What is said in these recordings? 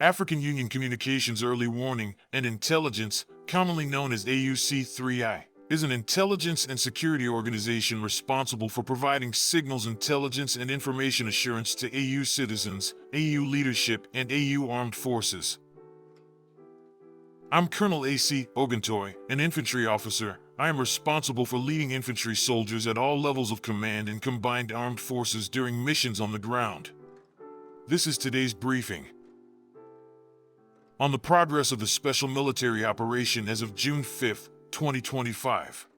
African Union Communications Early Warning and Intelligence, commonly known as AUC3I, is an intelligence and security organization responsible for providing signals intelligence and information assurance to AU citizens, AU leadership, and AU armed forces. I'm Colonel A.C. Oguntoy, an infantry officer. I am responsible for leading infantry soldiers at all levels of command in combined armed forces during missions on the ground. This is today's briefing. On the progress of the special military operation as of June 5, 2025.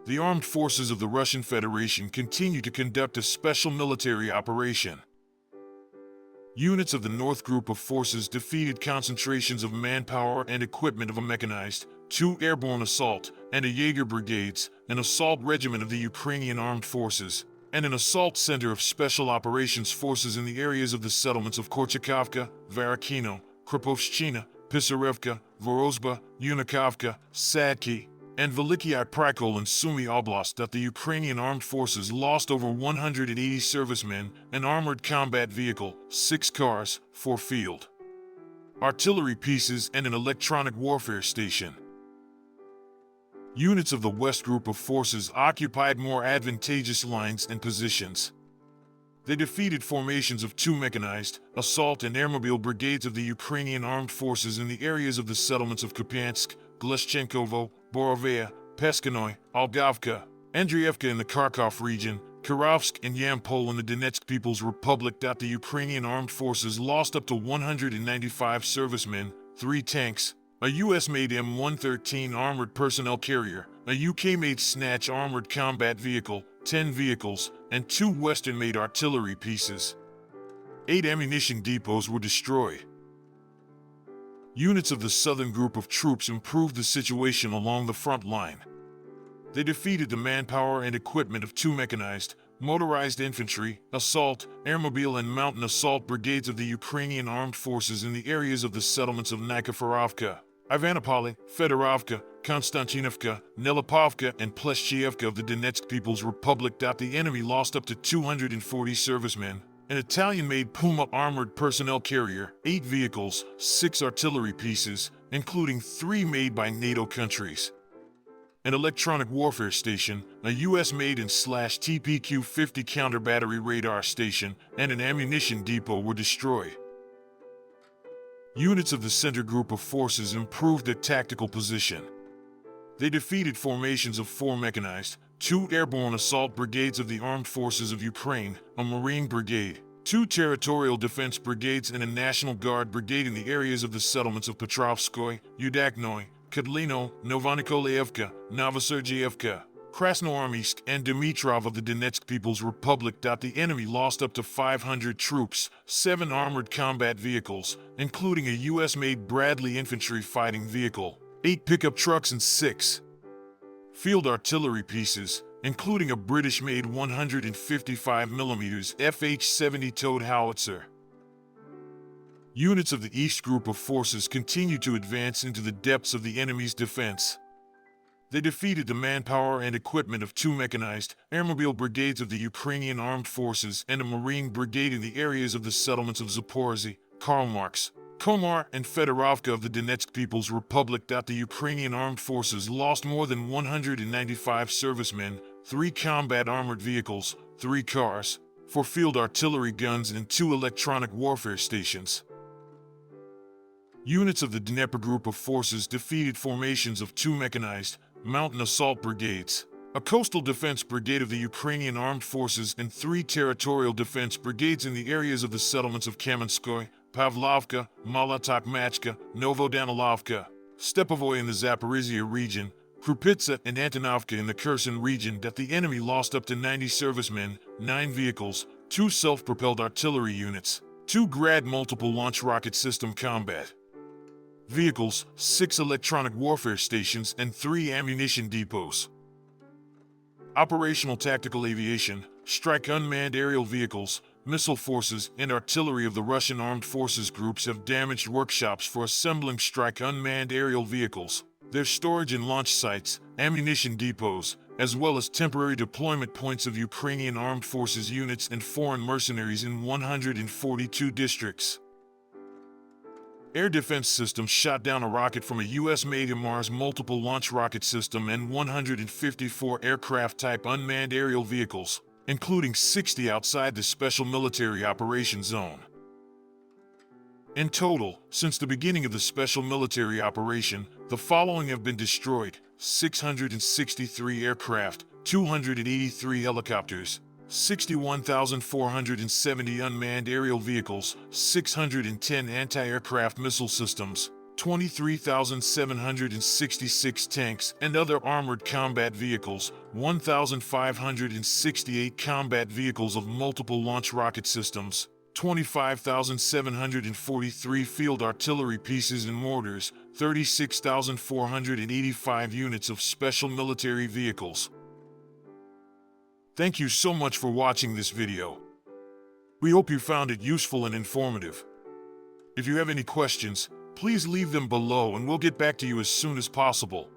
The armed forces of the Russian Federation continue to conduct a special military operation. Units of the North Group of Forces defeated concentrations of manpower and equipment of a mechanized, 2 airborne assault and a Jaeger brigades, an assault regiment of the Ukrainian Armed Forces, and an assault center of Special Operations Forces in the areas of the settlements of Korchakovka, Varakino, Kropovshchina, Pisarevka, Vorozhba, Unikovka, Sadki, and Velikiy Prikol in Sumy Oblast. That the Ukrainian Armed Forces lost over 180 servicemen, an armored combat vehicle, 6 cars, 4 field artillery pieces, and an electronic warfare station. Units of the West Group of Forces occupied more advantageous lines and positions. They defeated formations of 2 mechanized, assault and airmobile brigades of the Ukrainian Armed Forces in the areas of the settlements of Kupiansk, Gleshchenkovo, Borovaya, Peskanoy, Algavka, Andrievka in the Kharkov region, Kirovsk and Yampol in the Donetsk People's Republic. The Ukrainian Armed Forces lost up to 195 servicemen, 3 tanks, a US-made M113 armored personnel carrier, a UK-made Snatch armored combat vehicle, 10 vehicles, and 2 Western-made artillery pieces. 8 ammunition depots were destroyed. Units of the Southern Group of Troops improved the situation along the front line. They defeated the manpower and equipment of 2 mechanized, motorized infantry, assault, airmobile and mountain assault brigades of the Ukrainian Armed Forces in the areas of the settlements of Nikiforovka, Ivanopoli, Fedorovka, Konstantinovka, Nelipovka, and Pleshchievka of the Donetsk People's Republic. The enemy lost up to 240 servicemen, an Italian-made Puma armored personnel carrier, 8 vehicles, 6 artillery pieces, including 3 made by NATO countries, an electronic warfare station, a US-made and /TPQ-50 counter-battery radar station, and an ammunition depot were destroyed. Units of the Center Group of Forces improved their tactical position. They defeated formations of 4 mechanized, 2 airborne assault brigades of the Armed Forces of Ukraine, a Marine brigade, 2 territorial defense brigades and a National Guard brigade in the areas of the settlements of Petrovskoy, Yudaknoy, Kedlino, Novonikolaevka, Novosergievka, Krasnoarmysk, and Dmitrov of the Donetsk People's Republic. The enemy lost up to 500 troops, 7 armored combat vehicles, including a US-made Bradley infantry fighting vehicle, 8 pickup trucks and 6 field artillery pieces, including a British-made 155mm FH-70 towed howitzer. Units of the East Group of Forces continue to advance into the depths of the enemy's defense. They defeated the manpower and equipment of 2 mechanized, airmobile brigades of the Ukrainian Armed Forces and a Marine brigade in the areas of the settlements of Zaporizhia, Karl-Marx, Komar, and Fedorovka of the Donetsk People's Republic. The Ukrainian Armed Forces lost more than 195 servicemen, 3 combat armored vehicles, 3 cars, 4 field artillery guns, and 2 electronic warfare stations. Units of the Dnieper Group of Forces defeated formations of 2 mechanized, mountain assault brigades, a coastal defense brigade of the Ukrainian Armed Forces, and 3 territorial defense brigades in the areas of the settlements of Kamenskoy, Pavlovka, Molotokmachka, Novodanilovka, Stepovoy in the Zaporizhia region, Krupitsa and Antonovka in the Kherson region. The enemy lost up to 90 servicemen, 9 vehicles, 2 self-propelled artillery units, 2 Grad multiple launch rocket system combat vehicles, 6 electronic warfare stations, and 3 ammunition depots. Operational tactical aviation, strike unmanned aerial vehicles, missile forces, and artillery of the Russian Armed Forces groups have damaged workshops for assembling strike unmanned aerial vehicles, their storage and launch sites, ammunition depots, as well as temporary deployment points of Ukrainian Armed Forces units and foreign mercenaries in 142 districts. Air defense systems shot down a rocket from a U.S.-made Mars multiple launch rocket system and 154 aircraft-type unmanned aerial vehicles, including 60 outside the Special Military Operations Zone. In total, since the beginning of the Special Military Operation, the following have been destroyed: 663 aircraft, 283 helicopters, 61,470 unmanned aerial vehicles, 610 anti-aircraft missile systems, 23,766 tanks and other armored combat vehicles, 1,568 combat vehicles of multiple launch rocket systems, 25,743 field artillery pieces and mortars, 36,485 units of special military vehicles. Thank you so much for watching this video. We hope you found it useful and informative. If you have any questions, please leave them below and we'll get back to you as soon as possible.